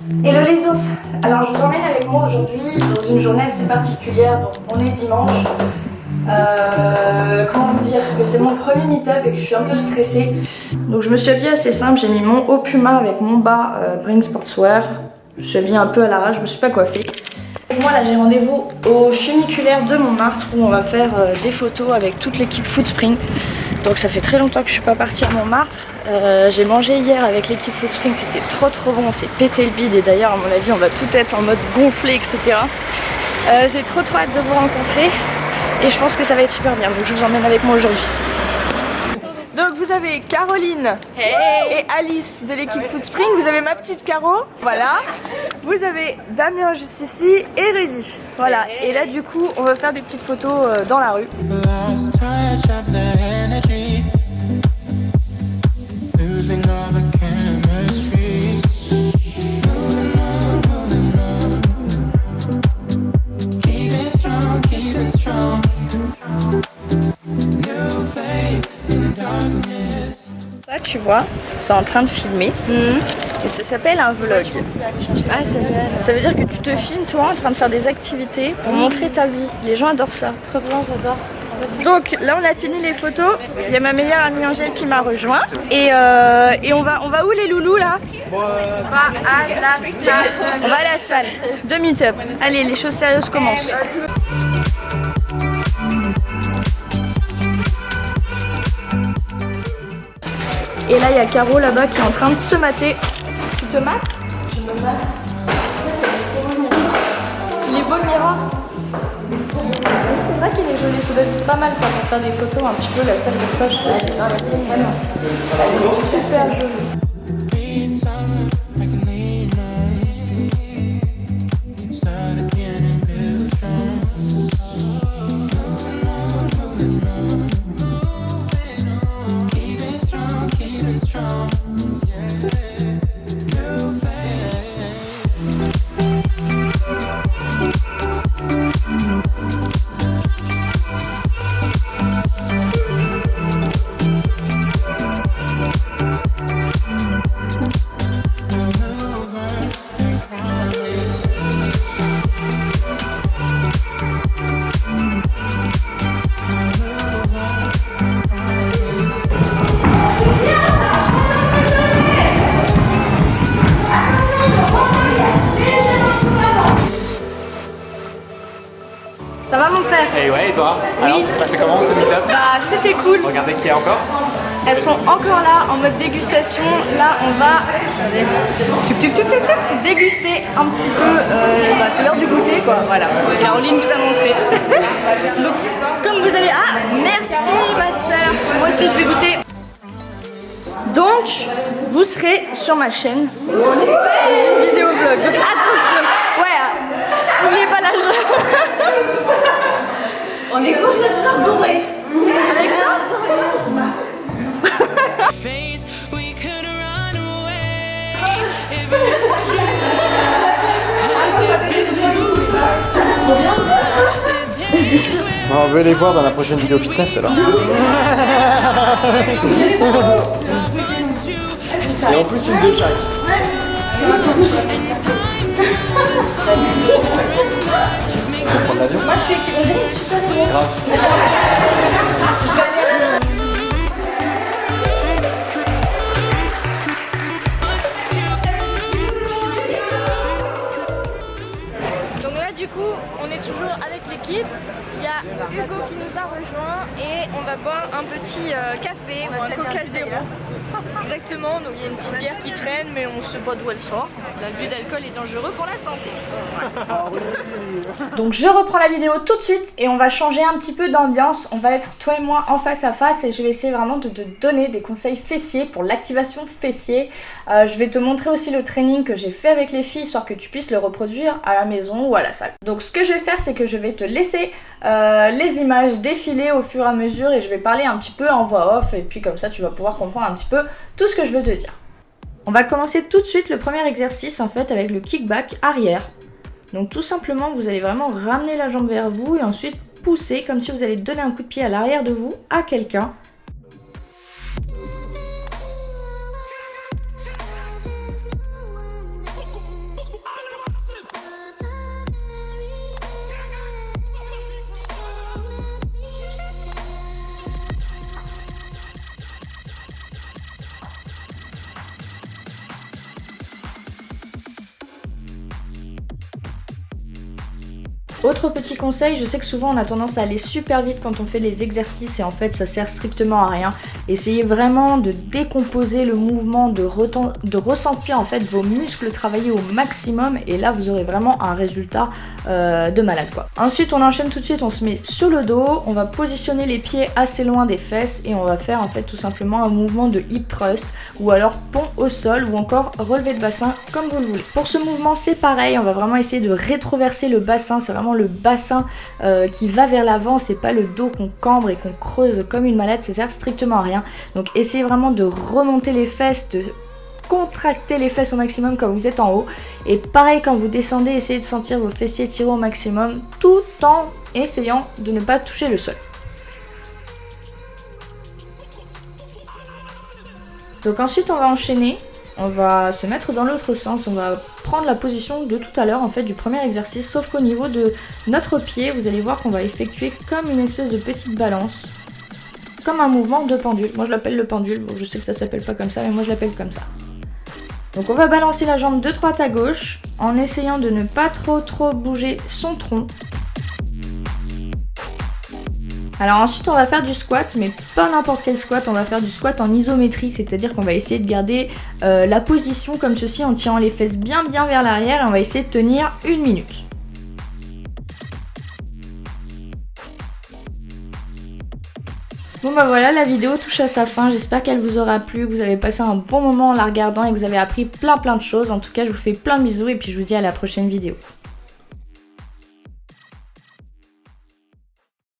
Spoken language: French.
Hello les ours. Alors je vous emmène avec moi aujourd'hui dans une journée assez particulière. Donc on est dimanche. Comment vous dire que c'est mon premier meet-up et que je suis un peu stressée. Donc je me suis habillée assez simple. J'ai mis mon haut Puma avec mon bas Bring Sportswear. Je me suis habillée un peu à l'arrache, je me suis pas coiffée. Moi là j'ai rendez-vous au funiculaire de Montmartre où on va faire des photos avec toute l'équipe Footspring. Donc ça fait très longtemps que je suis pas partie à Montmartre. J'ai mangé hier avec l'équipe Footspring, c'était trop bon, on s'est pété le bide et d'ailleurs à mon avis on va tout être en mode gonflé etc. J'ai trop hâte de vous rencontrer et je pense que ça va être super bien, donc je vous emmène avec moi aujourd'hui. Donc vous avez Caroline et Alice de l'équipe Footspring, vous avez ma petite Caro, voilà. Vous avez Damien juste ici et Rudy, voilà. Et là du coup on va faire des petites photos dans la rue. Ça tu vois, c'est en train de filmer et ça s'appelle un vlog. Ah, ça veut dire que tu te filmes toi en train de faire des activités pour montrer ta vie. Les gens adorent ça. Très bien, j'adore. Donc là on a fini les photos, il y a ma meilleure amie Angèle qui m'a rejoint et on va où les loulous là? On va à la salle. On va à la salle de meet-up. Allez, les choses sérieuses commencent. Et là il y a Caro là-bas qui est en train de se mater. Tu te mates? Je me mate. Il est beau le miroir. C'est vrai qu'il est joli, c'est pas mal ça pour faire des photos un petit peu la salle comme ça, je sais pas si elle est super jolie. Ça va mon frère? Et ouais, et toi? Alors, c'est passé comment ce meet-up? Bah c'était cool. Regardez qui est encore. Elles sont encore là en mode dégustation. Là on va déguster un petit peu. C'est l'heure du goûter quoi. Voilà. Caroline vous a montré. Donc comme vous allez. Ah merci ma soeur. Moi aussi je vais goûter. Donc vous serez sur ma chaîne dans une vidéo vlog. Donc attention. Ouais. N'oubliez pas l'âge. On est complètement bourrés. Avec ça? On veut les voir dans la prochaine vidéo fitness alors. Et en plus une de chaque. Moi je suis on dirait super héros. Donc là du coup on est toujours avec l'équipe. Il y a Hugo qui nous a rejoint et on va boire un petit café ou un Coca Zéro. Exactement, donc il y a une petite bière qui traîne mais on ne sait pas d'où elle sort. L'abus d'alcool est dangereux pour la santé. Donc je reprends la vidéo tout de suite et on va changer un petit peu d'ambiance. On va être toi et moi en face à face et je vais essayer vraiment de te donner des conseils fessiers pour l'activation fessier. Je vais te montrer aussi le training que j'ai fait avec les filles histoire que tu puisses le reproduire à la maison ou à la salle. Donc ce que je vais faire c'est que je vais te laisser les images défiler au fur et à mesure et je vais parler un petit peu en voix off et puis comme ça tu vas pouvoir comprendre un petit peu tout ce que je veux te dire. On va commencer tout de suite le premier exercice en fait avec le kickback arrière. Donc tout simplement vous allez vraiment ramener la jambe vers vous et ensuite pousser comme si vous allez donner un coup de pied à l'arrière de vous à quelqu'un. Autre petit conseil, je sais que souvent on a tendance à aller super vite quand on fait des exercices et en fait ça sert strictement à rien. Essayez vraiment de décomposer le mouvement, de ressentir en fait vos muscles travailler au maximum et là vous aurez vraiment un résultat de malade quoi. Ensuite on enchaîne tout de suite, on se met sur le dos, on va positionner les pieds assez loin des fesses et on va faire en fait tout simplement un mouvement de hip thrust ou alors pont au sol ou encore relevé de bassin comme vous le voulez. Pour ce mouvement c'est pareil, on va vraiment essayer de rétroverser le bassin, c'est vraiment le bassin qui va vers l'avant, c'est pas le dos qu'on cambre et qu'on creuse comme une malade, ça sert strictement à rien. Donc essayez vraiment de remonter les fesses, de contracter les fesses au maximum quand vous êtes en haut et pareil quand vous descendez, essayez de sentir vos fessiers tirer au maximum tout en essayant de ne pas toucher le sol. Donc ensuite on va enchaîner. On va se mettre dans l'autre sens, on va prendre la position de tout à l'heure en fait du premier exercice, sauf qu'au niveau de notre pied, vous allez voir qu'on va effectuer comme une espèce de petite balance, comme un mouvement de pendule. Moi je l'appelle le pendule, bon, je sais que ça s'appelle pas comme ça, mais moi je l'appelle comme ça. Donc on va balancer la jambe de droite à gauche, en essayant de ne pas trop bouger son tronc. Alors ensuite on va faire du squat, mais pas n'importe quel squat, on va faire du squat en isométrie, c'est-à-dire qu'on va essayer de garder la position comme ceci en tirant les fesses bien vers l'arrière et on va essayer de tenir 1 minute. Bon bah voilà, la vidéo touche à sa fin, j'espère qu'elle vous aura plu, que vous avez passé un bon moment en la regardant et que vous avez appris plein de choses. En tout cas je vous fais plein de bisous et puis je vous dis à la prochaine vidéo.